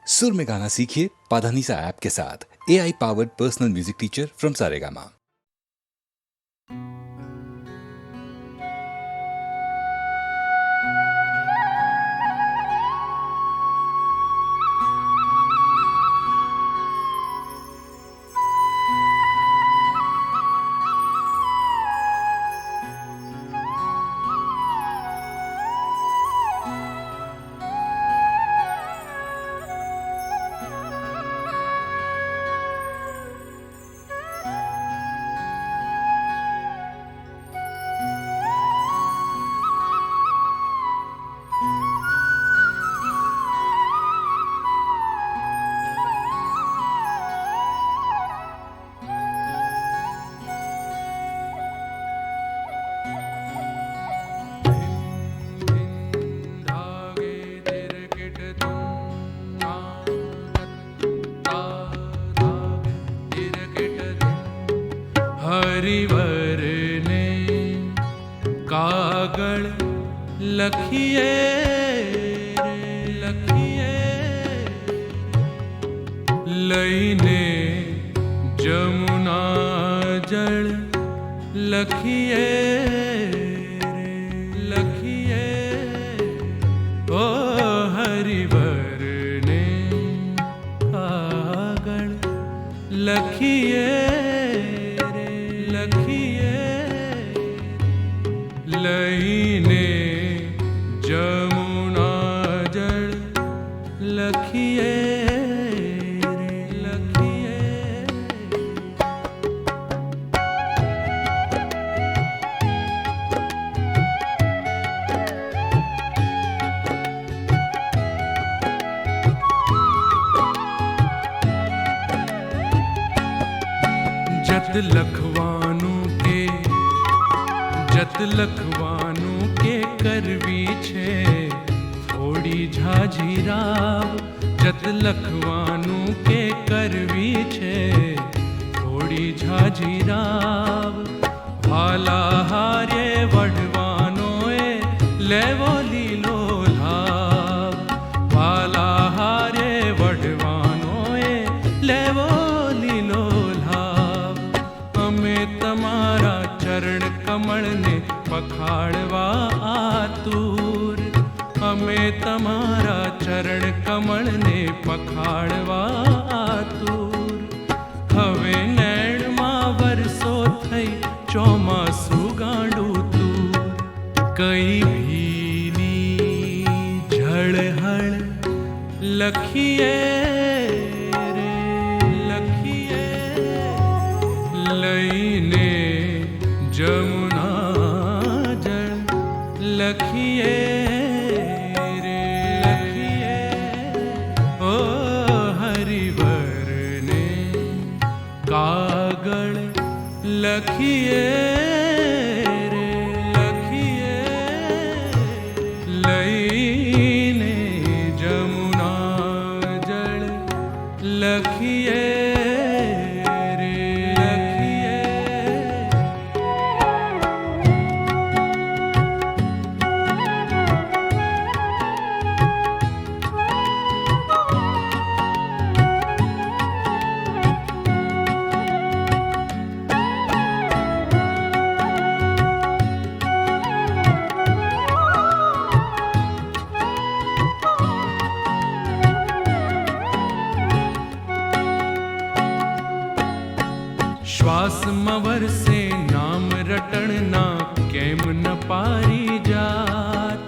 सुर में गाना सीखिए पाधानीसा ऐप के साथ। AI powered personal music teacher from Saregama. हरिवर ने कागल लखिए लखिए लईने जमुना जल लखिए लखिए ओ हरिवर ने कागल लखिए लईने जमुना जल लखिए लखिए। जत लखवानों के करवी छे थोड़ी झाझीराव। जत लखवानों के करवी छे थोड़ी झाझीराव। भाला हारे वढवानोए लेवो लीलो लाभ। भाला हारे वढवानोए लेवो लीलो लाभ। अमे तमारा चरण कमल ने पखाड़वा आतुर। अमे तमारा चरण कमल ने पखाड़वा आतुर। हवे नैण मां वरसो थई ચોમાસું ગાંડું તું। कई भीनी झड़हड़ लखिए रे लखिए लईने जमुना जल लखिए रे लखिए ओ हरिवर ने कागल लखिए रे लखिए लईने जमुना जल लखिए रे लखिए। श्वास मवर से नाम रटणना केम न पारी जात।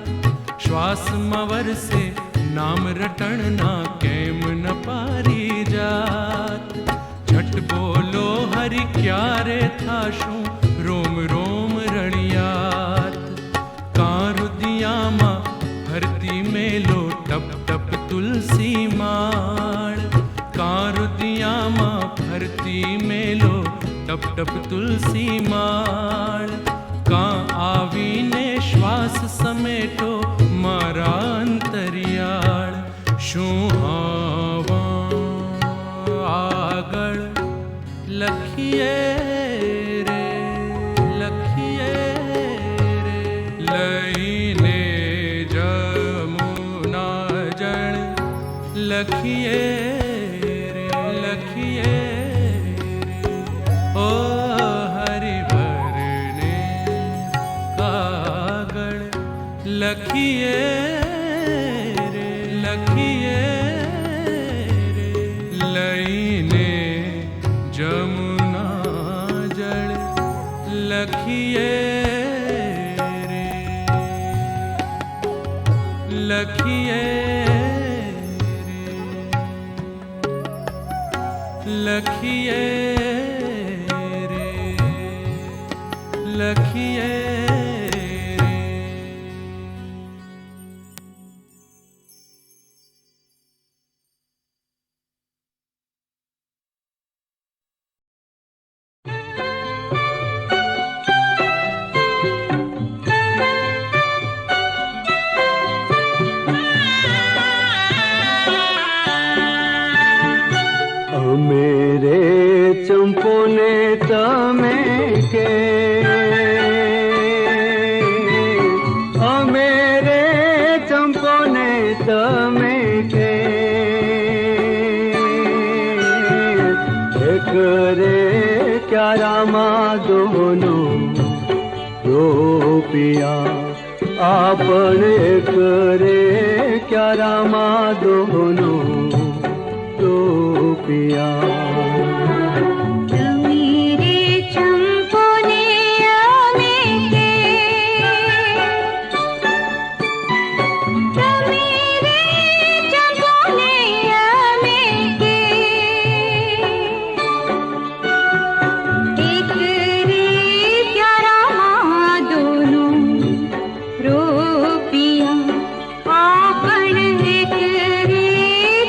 श्वास मवर से नाम रटणना केम न पारी जात। झट बोलो हरि क्यारे थाशू रोम रोम रणियात। कारुदियामा भरती मेलो टप टप तुलसी माळ। कारुदियामा भरती मेलो टप टप तुलसी माळ। कां आवीने श्वास समेटो मारा अंतरियाळ। शू आवा आगळ लखिए रे लखिए रे लईने जमुना जल लखिए लखिए रे लखिए रे ओ हरि भरने कागड़ लखिए रे लखिए रे लईने जमुना जल लखिए रे लखिए लखिए रे लखिए रे। मेरे चंपो ने तमे के मेरे चंपो ने तमे के एक रे क्या रामा दोनों रोपिया आपण एक रे क्या रामा दोनों पिया मेरे चंपो ने आमे के मेरे चंपो ने आमे के एक रे प्यारा माँ दोनों रोपिया आपण एक रे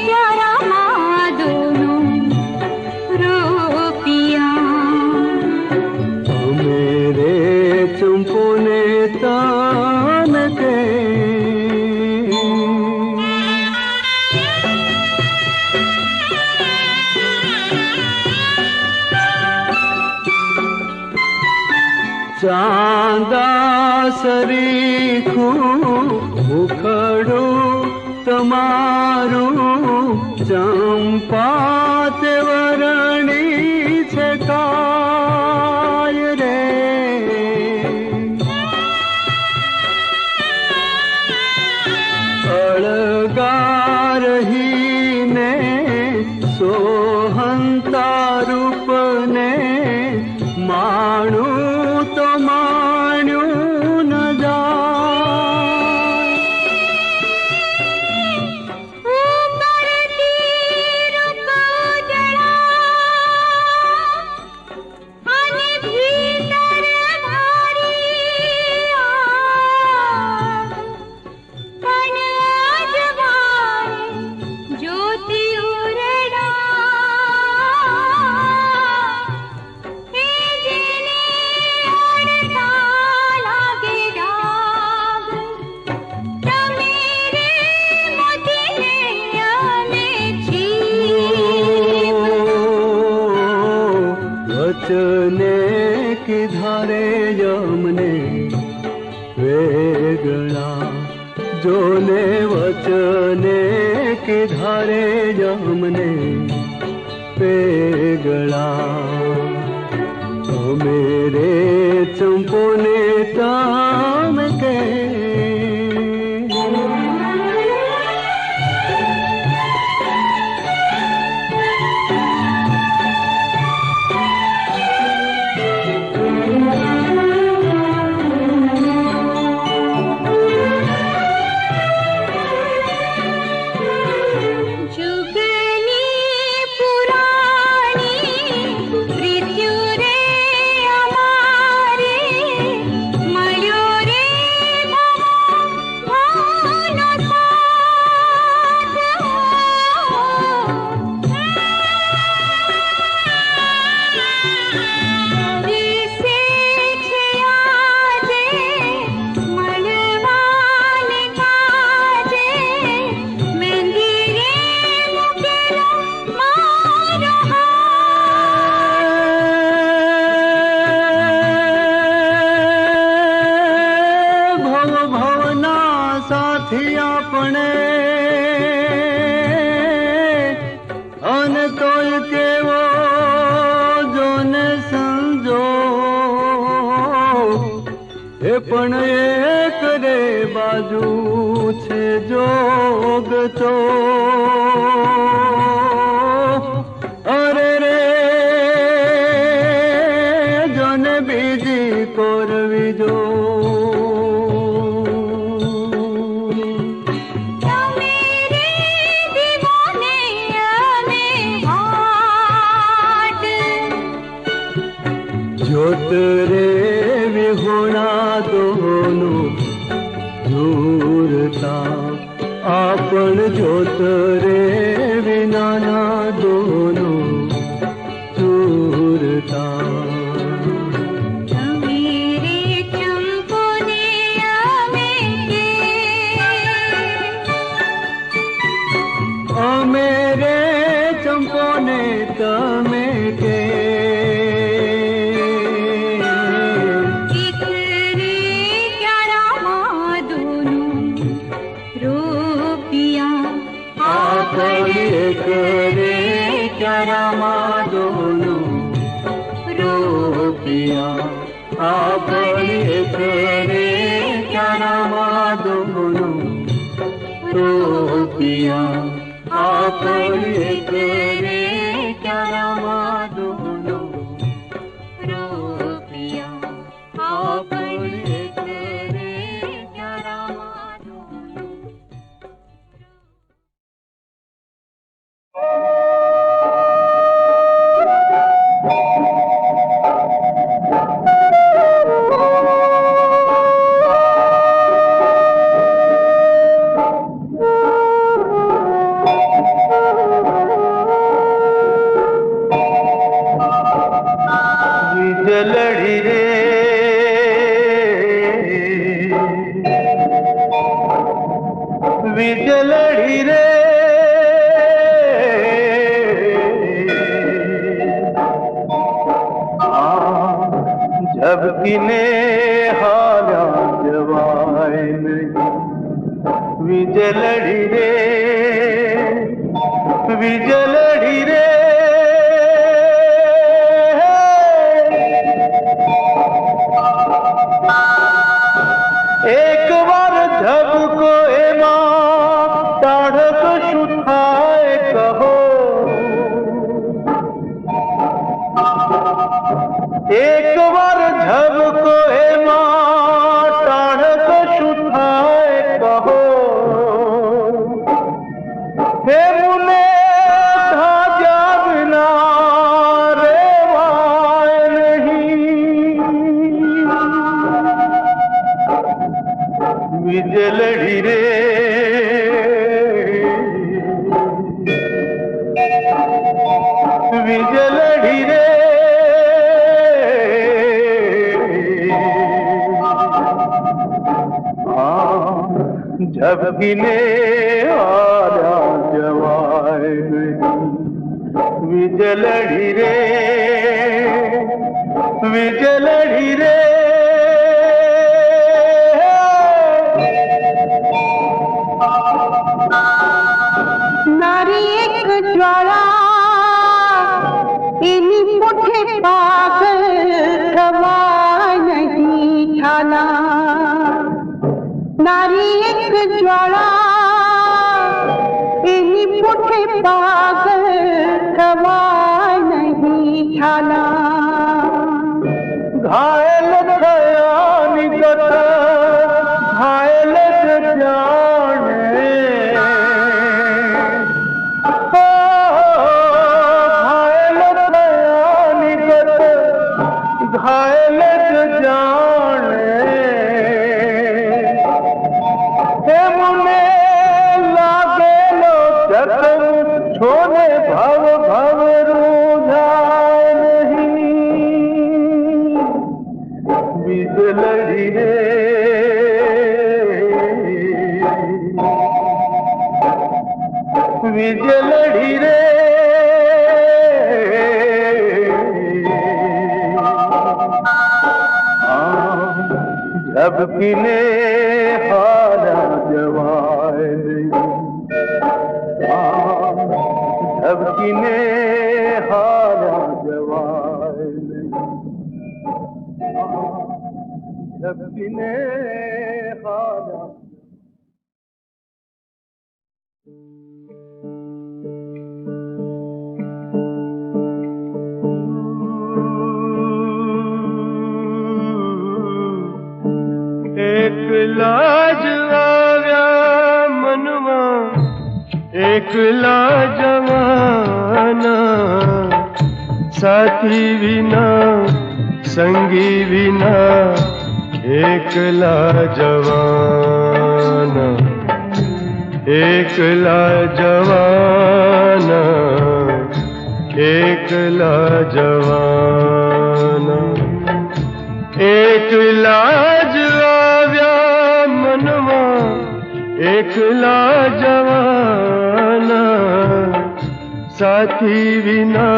प्यारा माँ दोनों रोपिया मेरे चंपो ने तान के चांदा सरीखू मुखड़ू तमारू चंपा ते वरणी छे काय रे अळगा रहीने सोहंता रूपने माणू तो माण्यू न जाय ऊपरती रूप जड़ा અને ભીતર ધારી આગ પણ અજવાળે જ્યોતિ ઉરડા એ જેને અડતા લાગે ડાગ તમે રે મોતીને અમે છીએ वचने किधारे यमने वेगळा जोने वचने किधारे यमने वेगळा मेरे चंपो ने ताम के जुगनी पुराणी मृत्यु रे अमारे मळ्यो પણ એક રે બાજુ છે જોગ તો અરે રે જને બીજી કરવી જો ज्योत रे विहोणा दोनों दूरता आपण ज्योत रे विनाना दोनों दूरता मेरे चंपो ने तमे के करे क्यारामा दोनों रूपिया आपने करे क्यारामा दोनों रूपिया आपने करे क्यारामा दोनों रूपिया आपने करे क्यारामा दोनों विजलड़ी रे विजलड़ी रे जब किने हारा जवाए नहीं विजलड़ी रे विजलड़ी रे एक बार झपको एमा टाढ़क सुथाए कहो एक बार झपको एमा टाढ़क सुथाए कहो हे मुने धाजा बिना रे वाय नहीं विजलड़ी रे विजलड़ी रे जब किने आया जवाए विजलड़ी रे विजलड़ी रे नारी एक ज्वाला इनी मुठे पागल रवा नहीं खाना नारी एक ज्वाला इनी मुठे पागल रवा नहीं खाना घायल थया निकट घायल जाने घायल जाने हे मुने लागे लो जखम छोड़े भव भव रूझाए नहीं विजलड़ी रे विजलड़ी रे जब किने हारा जवाए जब किने हारा जवाए झपकिने हारा एक लाज आव्या मनवा एक लाजवाना साथी विना संगी विना एक लाजवाना एक लाजवाना एक लाजवाना एक लाज आव्या मनवा एक लाजवाना साथी विना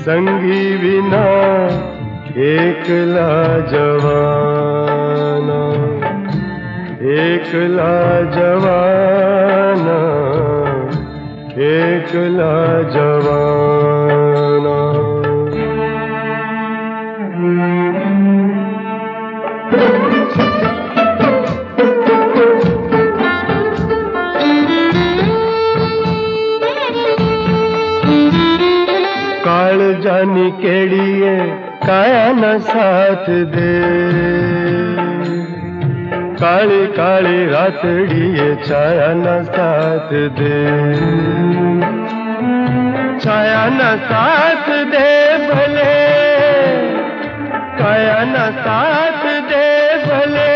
संगी विना एक लाजवाना एक लाजवाना एक लाजवाना काल जानी केड़िए काया न साथ दे काली काली रातड़िए छाया न साथ दे छाया न साथ दे भले काया न साथ दे भले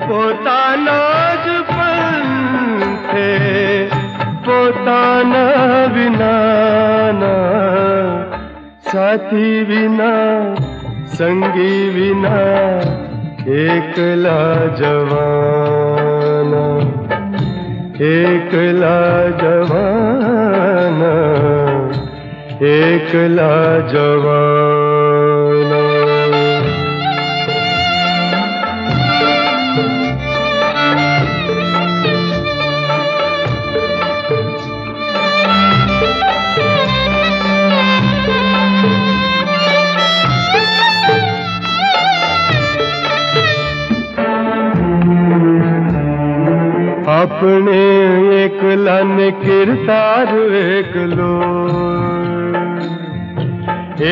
पोताना ज पंथे पोताना विनाना साथी विना संगी विना एक लाजवाना एक लाजवाना एक लाजवाना अपने एकला ने किरतार एकलो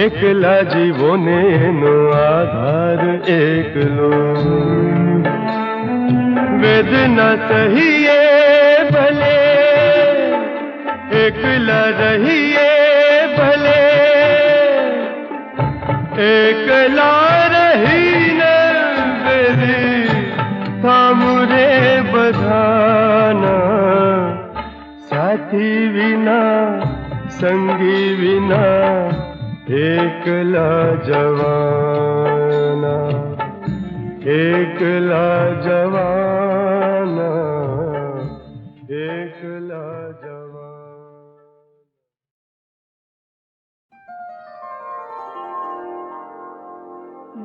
एकला जीवोने नो आधार एकलो वेदना सहिए भले एकला रहिए भले एकला रही न बेरी थामुरे बधाना साथी विना संगी विना एक लाजवाना एक लाजवाना एक लाजवाना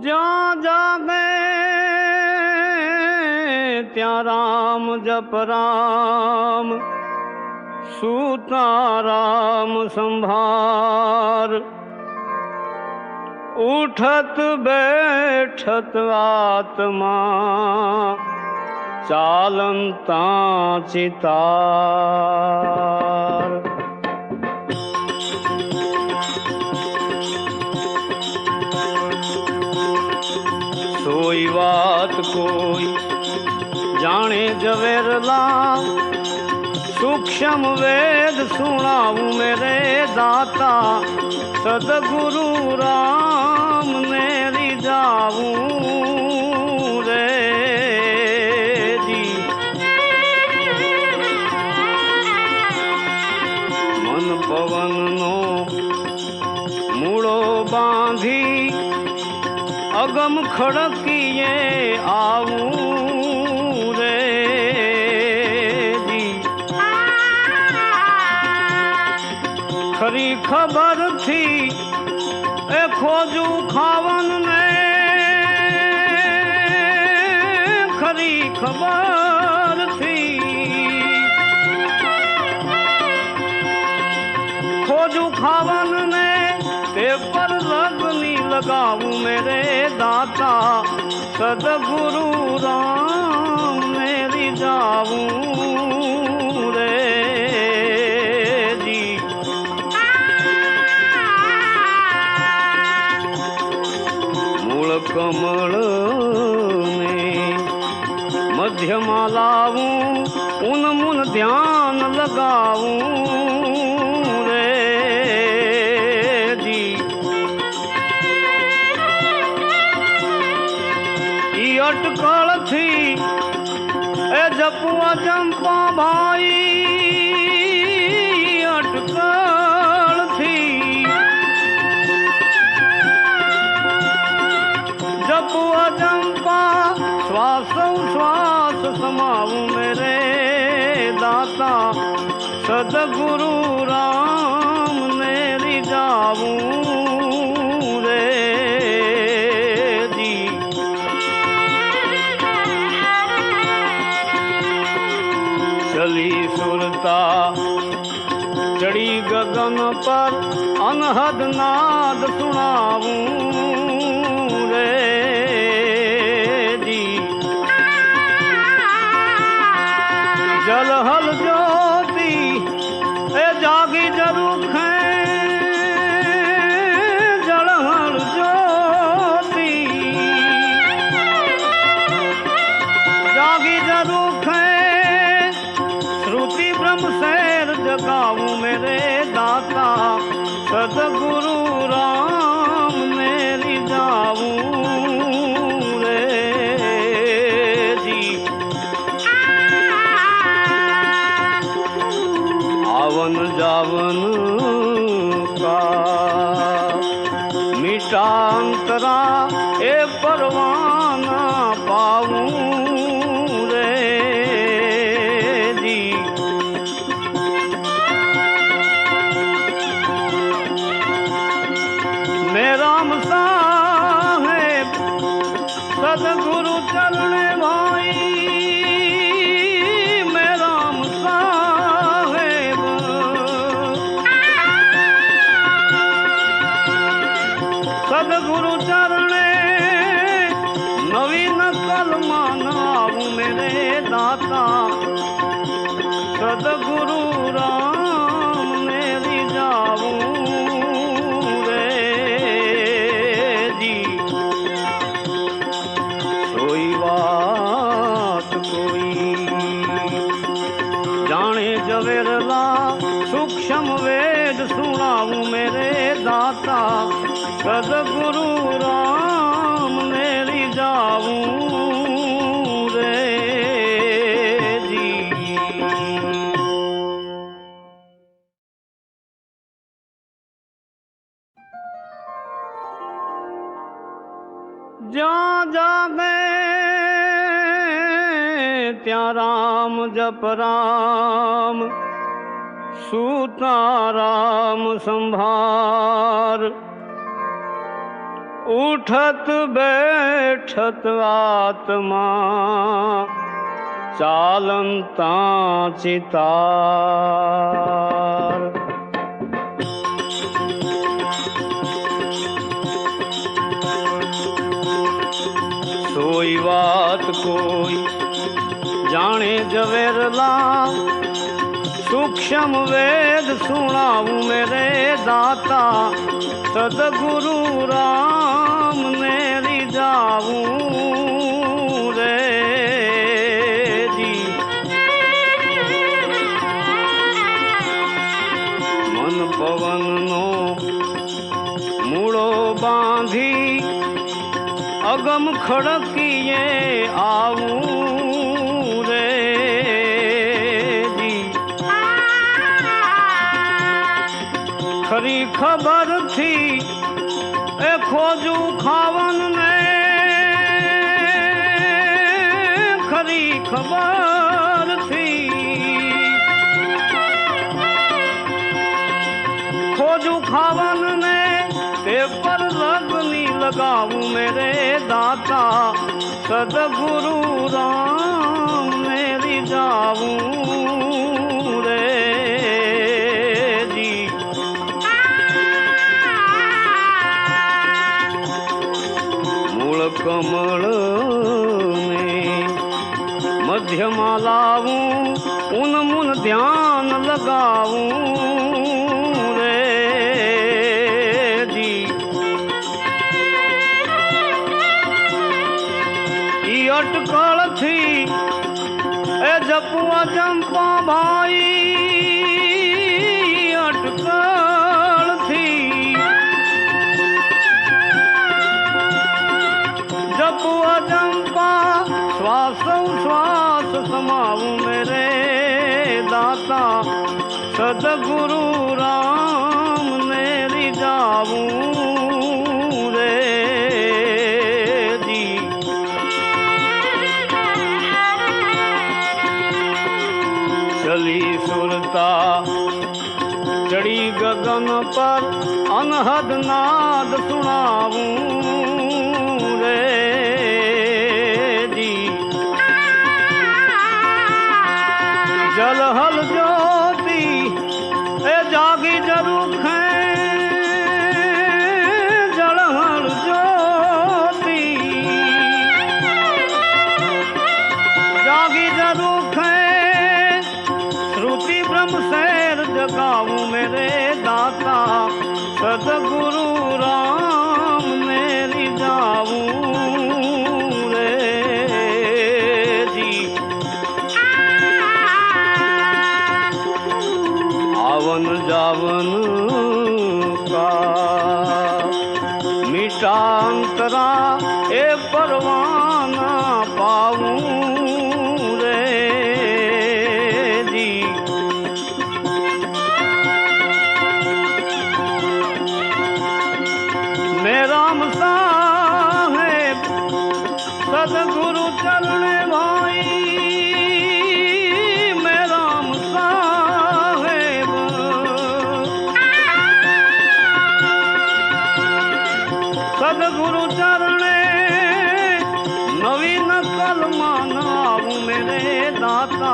ज्यां जागे त्या राम जप राम सूता राम संभार उठत बैठत आत्मा चालंता चितार सोई बात कोई जाने जवेरला सूक्ष्म वेद सुनाऊं मेरे दाता सदगुरु राम ने रिझाऊं रे जी मन पवन नो मूड़ो बांधी अगम खड़किए आऊं रे जी खरी खबर थी ए खोजू खावन ने खरी खबर थी खोजू खावन ने ते पर लगनी लगाऊं मेरे दाता सदगुरु राम मेरी जाऊं रे जी। मूल कमल में मध्यमा लाऊं उन मुन ध्यान लगाऊं रे जी। ई अटकल थी ए जपुआ चंपा भाई अटकल थी जपुआ चंपा श्वास श्वास समाऊं मेरे दाता सदगुरु राम मेरी जाऊं रे जी। चली सुरता चढ़ी गगन पर अनहद नाद सुनाऊं रे जी। जलहल ज्योति ए जागी जरूखें जलहल ज्योति जागी जरूखें श्रुति ब्रह्म शैर जगाऊं मेरे दाता सदगुरु राम मेरी जाऊं रे जी। आवन जावन का मिटांतरा ए परवाना पाऊं रे जी। मेरा साहेब सदगुरु चलने भाई मेरा साहेब सदगुरु चरणे नवीन कलमा नाऊं मेरे दाता सदगुरु राम मेरी जाऊं रे जी। सोई बात कोई जाने जवेरला सूक्ष्म वेद सुनाऊं मेरे दाता सदगुरु राम मेरी जाऊं रे जी। जहाँ जागे त्या राम जप राम सूता राम संभार उठत बैठत आत्मा चालंता चितार। सोई बात कोई जाने जवेरला सूक्ष्म वेद सुनाऊं मेरे दाता सदगुरु राम मेरी जाऊं रे जी। मन पवन नो मूड़ो बांधी अगम खड़किए आऊं रे जी। खरी खबर थी ए खोजू खावन ने खरी खबर थी खोजू खावन ने पेपर लगनी लगाऊं मेरे दाता सदगुरु राम मेरी जाऊं रे जी। जगाऊं रे जी। ई अटकल थी ए जपुआ चंपा भाई, अटकल थी जपुआ चंपा श्वास श्वास समाऊं मेरे दाता, सदगुरु राम ने रिझाऊं रे जी। चली सुरता चढ़ी गगन पर अनहद नाद सुनाऊं रे जी। जलहल ज्योति ए जागी जरूखें, जलहल ज्योति जागी जरूखें, श्रुति ब्रह्म शैर जगाऊं मेरे दाता, सदगुरु राम ने रिझाऊं रे जी। आवन जावन का मिटांतरा ए परवाना पाऊं रे जी। मेरा साहेब सदगुरु चलने भाई, मेरा साहेब सदगुरु चरणे नवीन कलमा नाऊं मेरे दाता,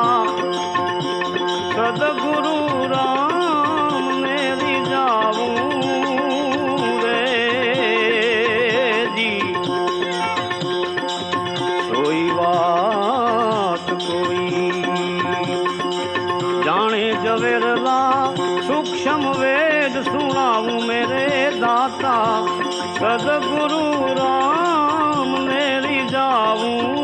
सदगुरु राम ने रिझाऊं रे जी। सोई बात कोई जाने जवेरला, सूक्ष्म वेद सुनाऊं मेरे दाता, सदगुरु राम ने रिझाऊं